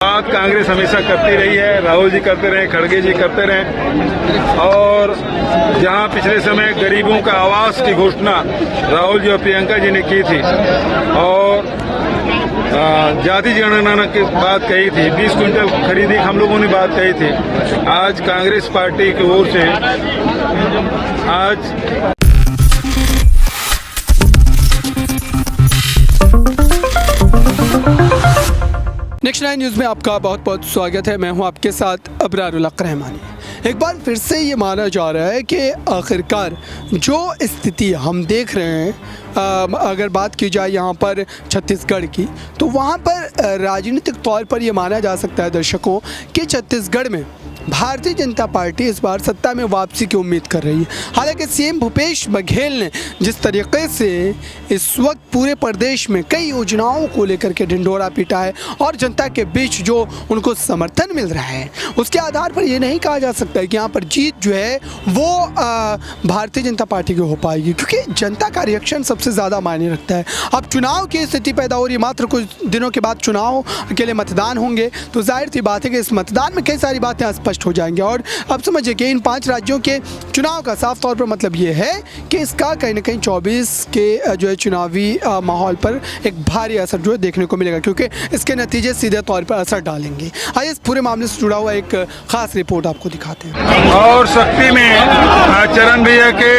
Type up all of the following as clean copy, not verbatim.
बात कांग्रेस हमेशा करती रही है, राहुल जी करते रहे, खड़गे जी करते रहे। और जहां पिछले समय गरीबों का आवास की घोषणा राहुल जी और प्रियंका जी ने की थी और जाति जनगणना की बात कही थी, 20 क्विंटल खरीदी हम लोगों ने बात कही थी। आज कांग्रेस पार्टी की ओर से आज नेक्स्ट 9 न्यूज़ में आपका बहुत बहुत स्वागत है। मैं हूं आपके साथ अबरारुल हक रहमानी। एक बार फिर से ये माना जा रहा है कि आखिरकार जो स्थिति हम देख रहे हैं, अगर बात की जाए यहाँ पर छत्तीसगढ़ की, तो वहाँ पर राजनीतिक तौर पर ये माना जा सकता है दर्शकों कि छत्तीसगढ़ में भारतीय जनता पार्टी इस बार सत्ता में वापसी की उम्मीद कर रही है। हालांकि सीएम भूपेश बघेल ने जिस तरीके से इस वक्त पूरे प्रदेश में कई योजनाओं को लेकर के ढिंढोरा पीटा है और जनता के बीच जो उनको समर्थन मिल रहा है, उसके आधार पर ये नहीं कहा जा सकता है कि यहाँ पर जीत जो है वो भारतीय जनता पार्टी की हो पाएगी, क्योंकि जनता का रिएक्शन सबसे ज़्यादा मायने रखता है। अब चुनाव की स्थिति पैदा हो रही है, मात्र कुछ दिनों के बाद चुनाव के लिए मतदान होंगे, तो जाहिर सी बात है कि इस मतदान में कई सारी बातें स्पष्ट हो जाएंगे। और अब समझिए कि इन 5 राज्यों के चुनाव का साफ तौर पर मतलब ये है कि इसका कहीं ना कहीं 24 के जो है चुनावी माहौल पर एक भारी असर जो है देखने को मिलेगा, क्योंकि इसके नतीजे सीधे तौर पर असर डालेंगे। आइए इस पूरे मामले से जुड़ा हुआ एक खास रिपोर्ट आपको दिखाते हैं। और शक्ति में चरण भैया के,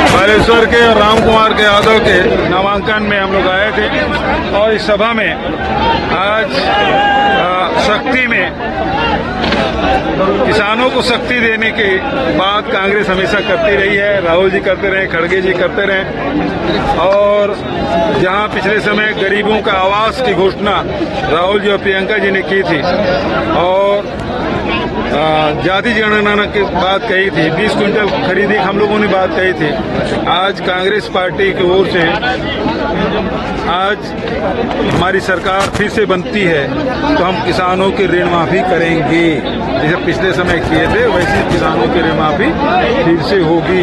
बालेश्वर के और राम कुमार के यादव के नामांकन में हम लोग आए थे और इस सभा में आज शक्ति में किसानों को शक्ति देने की बात कांग्रेस हमेशा करती रही है, राहुल जी करते रहे, खड़गे जी करते रहे। और जहां पिछले समय गरीबों का आवास की घोषणा राहुल जी और प्रियंका जी ने की थी और जाति जनगणना की बात कही थी, 20 क्विंटल खरीदी हम लोगों ने बात कही थी। आज कांग्रेस पार्टी की ओर से आज हमारी सरकार फिर से बनती है तो हम किसानों की ऋण माफी करेंगे, जैसे पिछले समय किए थे वैसे किसानों की ऋण माफी फिर से होगी।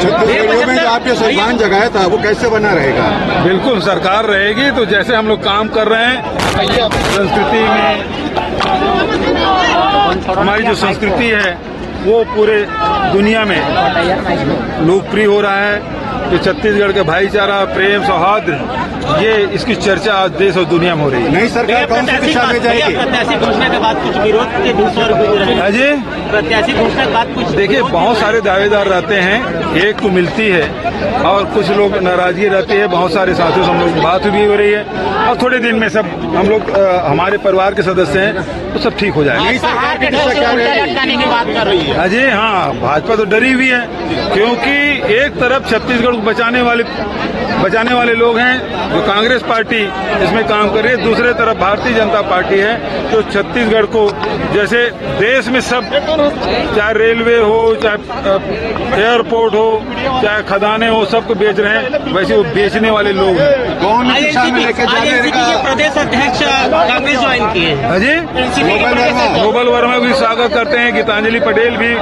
छत्तीसगढ़ में जो आपने सम्मान जगाया था वो कैसे बना रहेगा? बिल्कुल सरकार रहेगी, तो जैसे हम लोग काम कर रहे हैं संस्कृति में, हमारी जो संस्कृति है वो पूरे दुनिया में लोकप्रिय हो रहा है। कि छत्तीसगढ़ के भाईचारा, प्रेम, सौहार्द, ये इसकी चर्चा आज देश और दुनिया में हो रही है। नई सरकार कौन सी दिशा में जाएगी? प्रत्याशी घोषणा के बाद कुछ विरोध के दूसरे अजय प्रत्याशी घोषणा के बाद कुछ देखिए, बहुत सारे दावेदार रहते हैं, एक को मिलती है और कुछ लोग नाराजगी रहती है। बहुत सारे साथियों से हम लोग बात भी हो रही है और थोड़े दिन में सब हम लोग हमारे परिवार के सदस्य हैं तो सब ठीक हो जाएगा। नई सरकार की दिशा क्या रहेगी? की बात कर रही है अजय, हाँ, भाजपा तो डरी हुई है, क्योंकि एक तरफ छत्तीसगढ़ को बचाने वाले लोग हैं जो कांग्रेस पार्टी इसमें काम कर रही है, दूसरे तरफ भारतीय जनता पार्टी है जो छत्तीसगढ़ को, जैसे देश में सब, चाहे रेलवे हो, चाहे एयरपोर्ट हो, चाहे खदाने हो, सबको बेच रहे हैं, वैसे वो बेचने वाले लोग हैं। कौन दिशा में लेकर जाने का? प्रदेश अध्यक्ष कांग्रेस ज्वाइन किए अजय, नोबल वर्मा भी स्वागत करते हैं, गीतांजलि पटेल भी,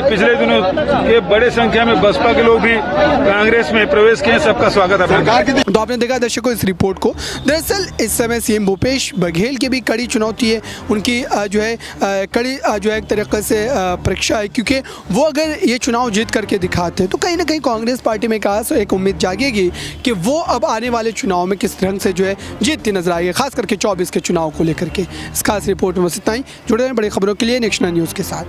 पिछले दिनों के बड़े संख्या में बसपा के लोग भी कांग्रेस में प्रवेश किए, सबका स्वागत है। तो आपने देखा दर्शकों इस रिपोर्ट को। दरअसल इस समय सीएम भूपेश बघेल की भी कड़ी चुनौती है, उनकी जो है कड़ी जो है एक तरीके से परीक्षा है, क्योंकि वो अगर ये चुनाव जीत करके दिखाते हैं तो कहीं ना कहीं कांग्रेस पार्टी में एक उम्मीद जागेगी कि वो अब आने वाले चुनाव में किस ढंग से जो है जीतती नजर आएगी, खास करके 24 के चुनाव को लेकर के। इस खास रिपोर्ट में बस इतना ही। जुड़े रहें बड़ी खबरों के लिए नेक्स्ट 9 न्यूज़ के साथ।